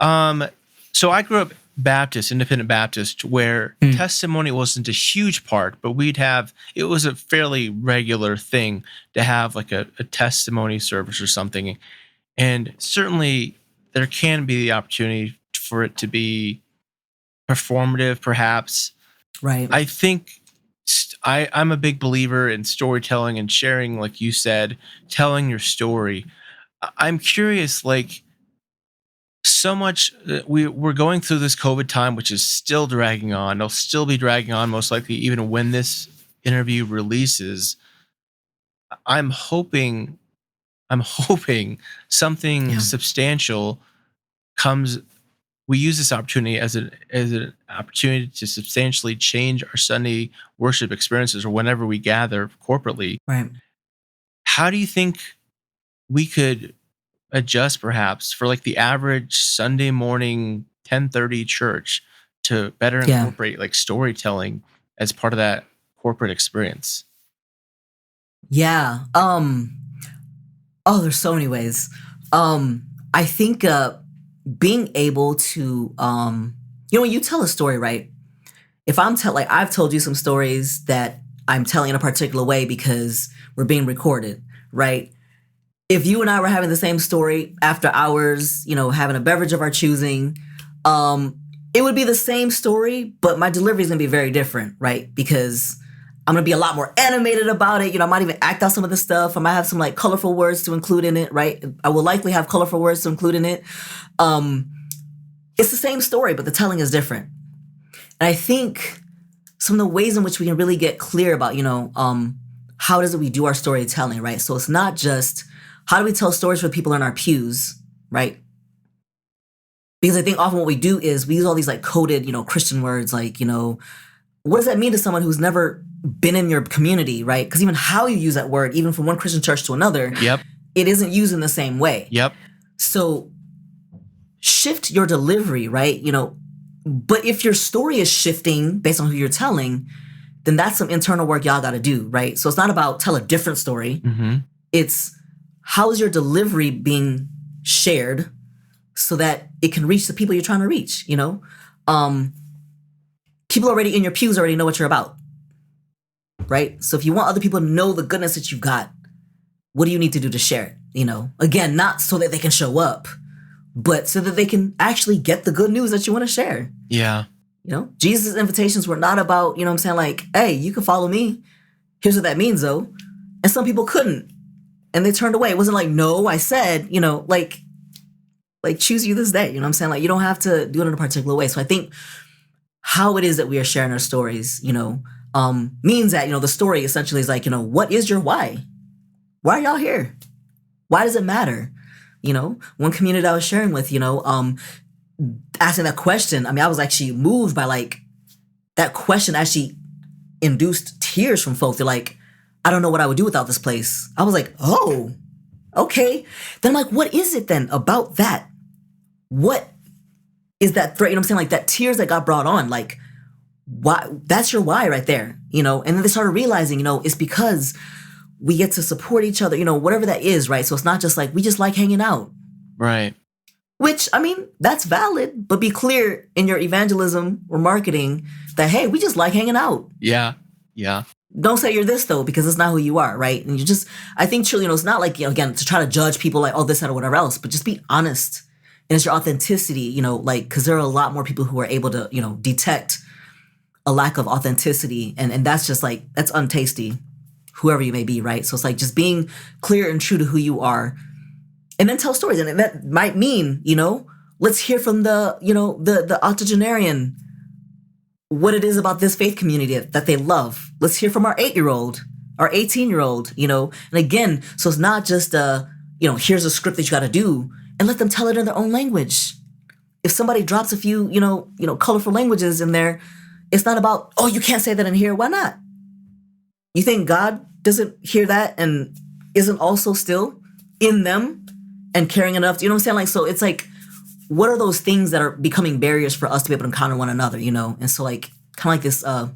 So I grew up Baptist, independent Baptist, where testimony wasn't a huge part, but it was a fairly regular thing to have like a testimony service or something. And certainly there can be the opportunity for it to be performative, perhaps. Right. I think I'm a big believer in storytelling and sharing, like you said, telling your story. I'm curious, like, so much we're going through this COVID time, which is still dragging on. It'll still be dragging on, most likely, even when this interview releases. I'm hoping something substantial comes. We use this opportunity as an opportunity to substantially change our Sunday worship experiences, or whenever we gather corporately. Right. How do you think we could adjust perhaps for like the average Sunday morning 10:30 church to better incorporate like storytelling as part of that corporate experience? Yeah. Oh, there's so many ways. I think being able to, when you tell a story, right? If I've told you some stories that I'm telling in a particular way because we're being recorded, right? If you and I were having the same story after hours, having a beverage of our choosing, it would be the same story, but my delivery is going to be very different, right? Because I'm going to be a lot more animated about it. I might even act out some of the stuff. I might have some like colorful words to include in it, right? I will likely have colorful words to include in it. It's the same story, but the telling is different. And I think some of the ways in which we can really get clear about, how does it we do our storytelling, right? So it's not just how do we tell stories for people in our pews, right? Because I think often what we do is we use all these like coded, Christian words, like, what does that mean to someone who's never been in your community, right? Because even how you use that word, even from one Christian church to another, it isn't used in the same way. So shift your delivery, right? But if your story is shifting based on who you're telling, then that's some internal work y'all got to do, right? So it's not about tell a different story. It's how is your delivery being shared so that it can reach the people you're trying to reach, People already in your pews already know what you're about, right? So if you want other people to know the goodness that you've got, what do you need to do to share it? Again, not so that they can show up, but so that they can actually get the good news that you want to share. Jesus' invitations were not about, like, hey, you can follow me. Here's what that means, though. And some people couldn't. And they turned away. It wasn't like, no, I said, like choose you this day. Like, you don't have to do it in a particular way. So I think how it is that we are sharing our stories, means that, the story essentially is like, what is your why? Why are y'all here? Why does it matter? One community I was sharing with, asking that question, I was actually moved by like that question actually induced tears from folks. They're like, I don't know what I would do without this place. I was like, oh, okay. Then I'm like, what is it then about that? What is that threat? Like that tears that got brought on, like, why? That's your why right there, And then they started realizing, it's because we get to support each other, whatever that is, right? So it's not just like, we just like hanging out. Right. Which, that's valid, but be clear in your evangelism or marketing that, hey, we just like hanging out. Yeah. Don't say you're this, though, because it's not who you are, right? And I think truly, it's not like, again, to try to judge people like, oh, this, that, or whatever else, but just be honest. And it's your authenticity, because there are a lot more people who are able to, detect a lack of authenticity. And that's just like, that's untasty, whoever you may be, right? So it's like just being clear and true to who you are. And then tell stories. And that might mean, let's hear from the octogenarian what it is about this faith community that they love. Let's hear from our 8-year-old, our 18-year-old, And again, so it's not just, here's a script that you got to do, and let them tell it in their own language. If somebody drops a few, colorful languages in there, it's not about, oh, you can't say that in here. Why not? You think God doesn't hear that and isn't also still in them and caring enough? Like, so it's like, what are those things that are becoming barriers for us to be able to encounter one another, And so like, kind of like this, a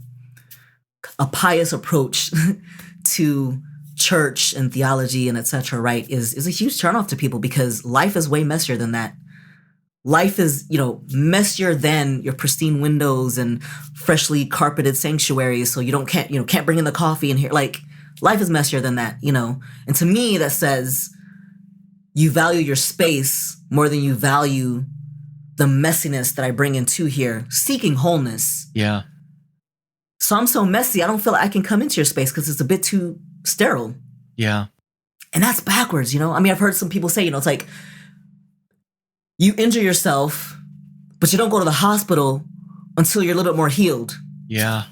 pious approach to church and theology and etc., right, is a huge turnoff to people because life is way messier than that. Life is, messier than your pristine windows and freshly carpeted sanctuaries. So you can't bring in the coffee in here. Like, life is messier than that, And to me, that says you value your space more than you value the messiness that I bring into here, seeking wholeness. Yeah. So I'm so messy, I don't feel like I can come into your space because it's a bit too sterile. Yeah. And that's backwards, I've heard some people say, it's like you injure yourself, but you don't go to the hospital until you're a little bit more healed. Yeah.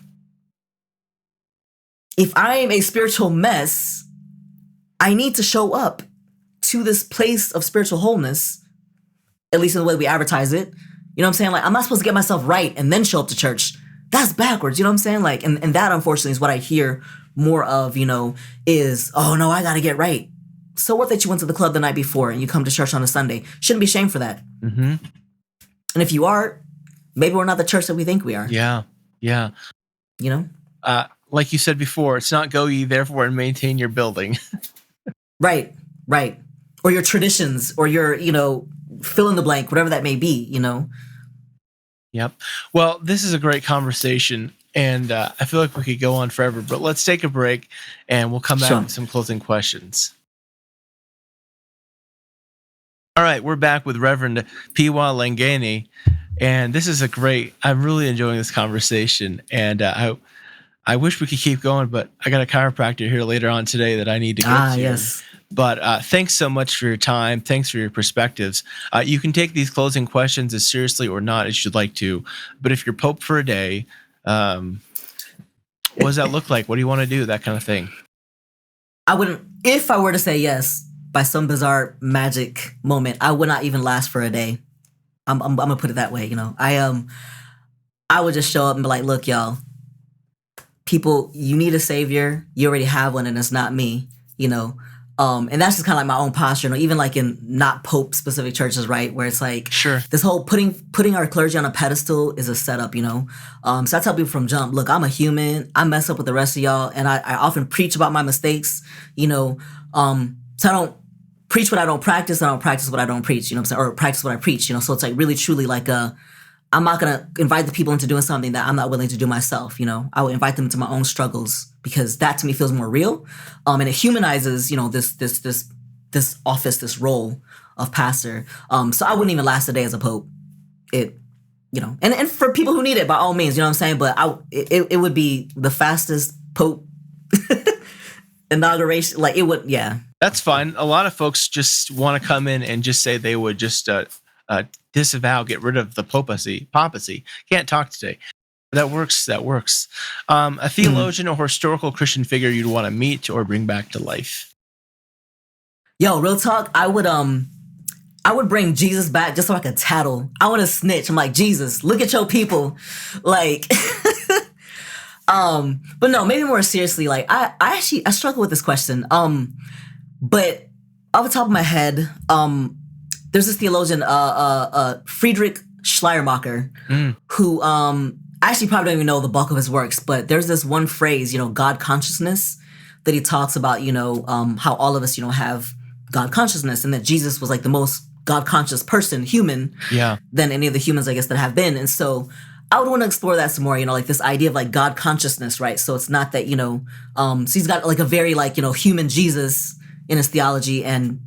If I am a spiritual mess, I need to show up to this place of spiritual wholeness, at least in the way we advertise it. Like, I'm not supposed to get myself right and then show up to church. That's backwards, Like, and that, unfortunately, is what I hear more of, is, oh, no, I got to get right. So what that you went to the club the night before and you come to church on a Sunday? Shouldn't be shamed for that. Mm-hmm. And if you are, maybe we're not the church that we think we are. Yeah. Like you said before, it's not go ye therefore and maintain your building. Right. or your traditions or your, fill in the blank, whatever that may be, Yep. Well, this is a great conversation, and I feel like we could go on forever, but let's take a break, and we'll come back Sure. with some closing questions. All right, we're back with Reverend Phiwa Langeni, and this is I'm really enjoying this conversation, and I wish we could keep going, but I got a chiropractor here later on today that I need to go to. Yes. But thanks so much for your time. Thanks for your perspectives. You can take these closing questions as seriously or not as you'd like to. But if you're Pope for a day, what does that look like? What do you want to do? That kind of thing. If I were to say yes, by some bizarre magic moment, I would not even last for a day. I'm gonna put it that way. I would just show up and be like, look, y'all, people, you need a savior. You already have one, and it's not me. And that's just kind of like my own posture, even like in not Pope specific churches, right? Where it's like, sure, this whole putting our clergy on a pedestal is a setup, So I tell people from jump, look, I'm a human. I mess up with the rest of y'all. And I often preach about my mistakes, So I don't preach what I don't practice, and I don't practice what I don't preach, what I'm saying? Or practice what I preach, So it's like really truly like I'm not going to invite the people into doing something that I'm not willing to do myself. I would invite them into my own struggles, because that to me feels more real. And it humanizes, this office, this role of pastor. So I wouldn't even last a day as a pope. And for people who need it, by all means, you know what I'm saying? But it would be the fastest pope inauguration. Like it would, yeah. That's fine. A lot of folks just want to come in and just say they would just disavow, get rid of the papacy. Can't talk today. That works. A theologian or historical Christian figure you'd want to meet or bring back to life. Yo, real talk. I would bring Jesus back just so I could tattle. I want to snitch. I'm like, Jesus, look at your people. Like, but no, maybe more seriously, like I struggle with this question. But off the top of my head, there's this theologian, Friedrich Schleiermacher, who I actually probably don't even know the bulk of his works, but there's this one phrase, God consciousness, that he talks about, how all of us, have God consciousness, and that Jesus was like the most God conscious person, human, than any of the humans, I guess, that have been. And so I would want to explore that some more, like this idea of like God consciousness, right? So it's not that, so he's got like a very like, human Jesus in his theology, and,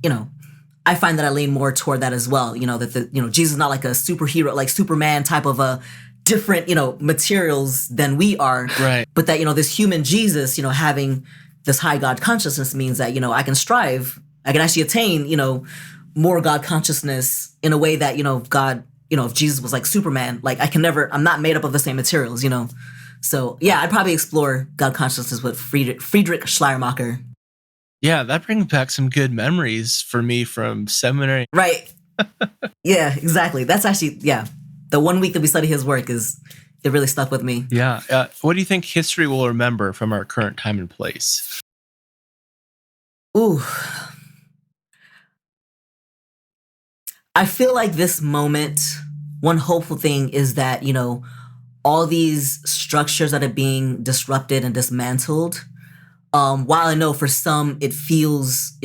I find that I lean more toward that as well. That Jesus is not like a superhero, like Superman type of a different, materials than we are. Right. But that, this human Jesus, having this high God consciousness means that, I can strive, I can actually attain, more God consciousness in a way that, God, if Jesus was like Superman, like I'm not made up of the same materials, So yeah, I'd probably explore God consciousness with Friedrich Schleiermacher. Yeah, that brings back some good memories for me from seminary. Right. Yeah, exactly. That's actually, the 1 week that we study his work it really stuck with me. Yeah. What do you think history will remember from our current time and place? Ooh. I feel like this moment, one hopeful thing is that, all these structures that are being disrupted and dismantled, while I know for some it feels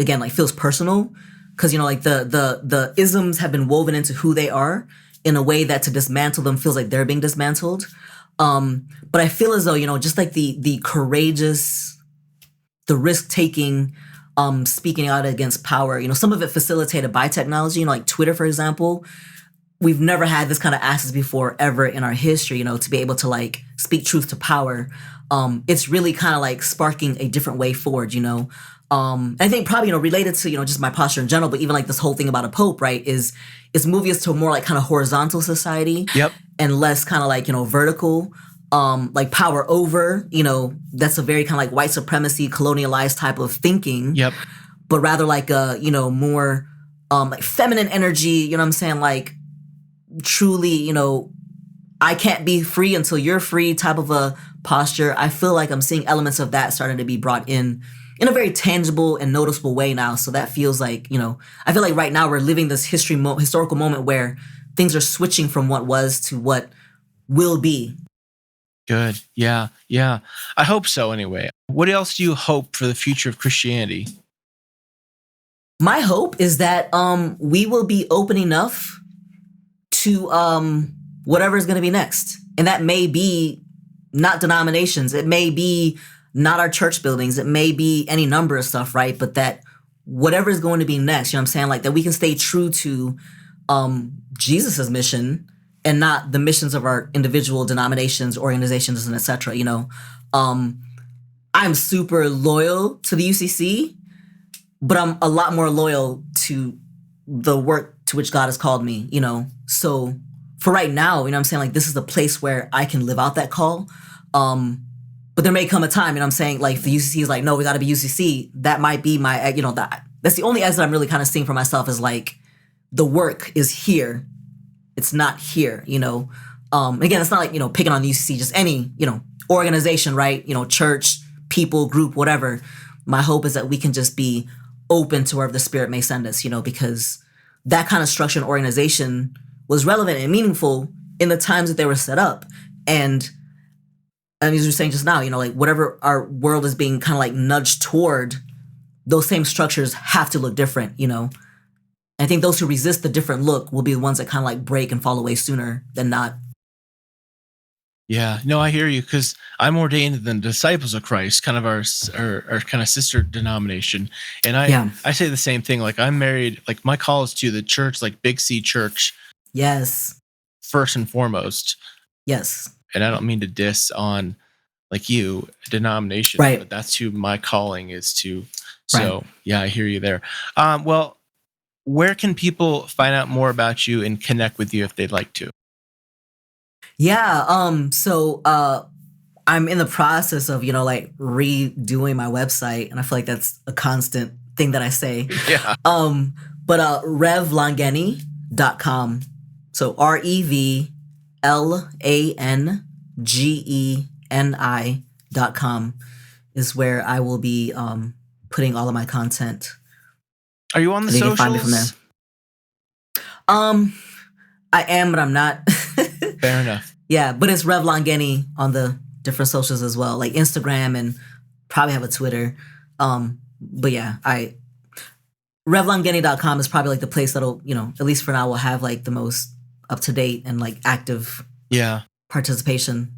personal, because like the isms have been woven into who they are in a way that to dismantle them feels like they're being dismantled. But I feel as though just like the courageous, the risk taking, speaking out against power. Some of it facilitated by technology. Like Twitter, for example. We've never had this kind of access before ever in our history. To be able to like speak truth to power. It's really kind of like sparking a different way forward, I think probably, related to, just my posture in general, but even like this whole thing about a pope, right, is moving us to a more like kind of horizontal society. Yep. And less kind of like, vertical, like power over, that's a very kind of like white supremacy, colonialized type of thinking. Yep. But rather like a, more like feminine energy, you know what I'm saying? Like truly, I can't be free until you're free type of a posture. I feel like I'm seeing elements of that starting to be brought in a very tangible and noticeable way now. So that feels like, I feel like right now we're living this historical moment where things are switching from what was to what will be. Good. Yeah. I hope so anyway. What else do you hope for the future of Christianity? My hope is that we will be open enough to whatever is going to be next. And that may be not denominations. It may be not our church buildings. It may be any number of stuff, right? But that whatever is going to be next, you know what I'm saying? Like that we can stay true to Jesus's mission and not the missions of our individual denominations, organizations, and et cetera. You know, I'm super loyal to the UCC, but I'm a lot more loyal to the work to which God has called me, you know? So for right now, you know what I'm saying? Like, this is the place where I can live out that call. But there may come a time, you know what I'm saying? Like, if the UCC is like, no, we got to be UCC, that might be my, you know, that's the only exit I'm really kind of seeing for myself is like, the work is here. It's not here, you know? Again, it's not like, you know, picking on the UCC, just any, you know, organization, right? You know, church, people, group, whatever. My hope is that we can just be open to wherever the Spirit may send us, you know, because that kind of structure and organization was relevant and meaningful in the times that they were set up. And as you were saying just now, you know, like whatever our world is being kind of like nudged toward, those same structures have to look different, you know. I think those who resist the different look will be the ones that kind of like break and fall away sooner than not. Yeah, no, I hear you because I'm ordained in the Disciples of Christ, kind of our kind of sister denomination, and I say the same thing. Like I'm married, like my call is to the church, like Big C Church. Yes. First and foremost. Yes. And I don't mean to diss on like you denomination, right? But that's who my calling is to. So yeah, I hear you there. Well, where can people find out more about you and connect with you if they'd like to? Yeah. So I'm in the process of, you know, like redoing my website, and I feel like that's a constant thing that I say. Yeah. But revlangeni.com. So REVLANGENI.com is where I will be putting all of my content. Are you on the socials? You can find me from there. I am, but I'm not. Fair enough. Yeah, but it's Rev Langeni on the different socials as well, like Instagram, and probably have a Twitter. But yeah, RevLangeni.com is probably like the place that'll, you know, at least for now, will have like the most up to date and like active participation.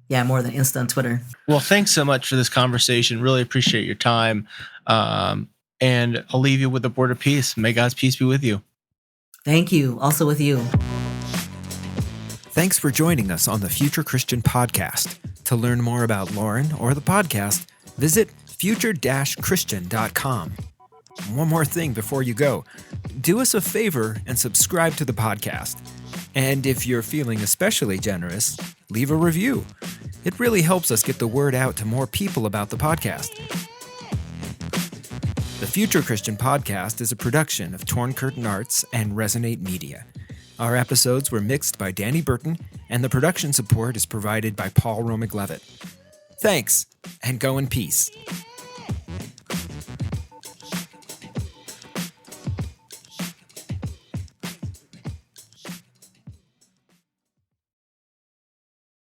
Yeah, more than Insta and Twitter. Well, thanks so much for this conversation. Really appreciate your time. And I'll leave you with a word of peace. May God's peace be with you. Thank you. Also with you. Thanks for joining us on the Future Christian Podcast. To learn more about Lauren or the podcast, visit future-christian.com. One more thing before you go. Do us a favor and subscribe to the podcast. And if you're feeling especially generous, leave a review. It really helps us get the word out to more people about the podcast. The Future Christian Podcast is a production of Torn Curtain Arts and Resonate Media. Our episodes were mixed by Danny Burton, and the production support is provided by Paul Romig-Levitt. Thanks, and go in peace.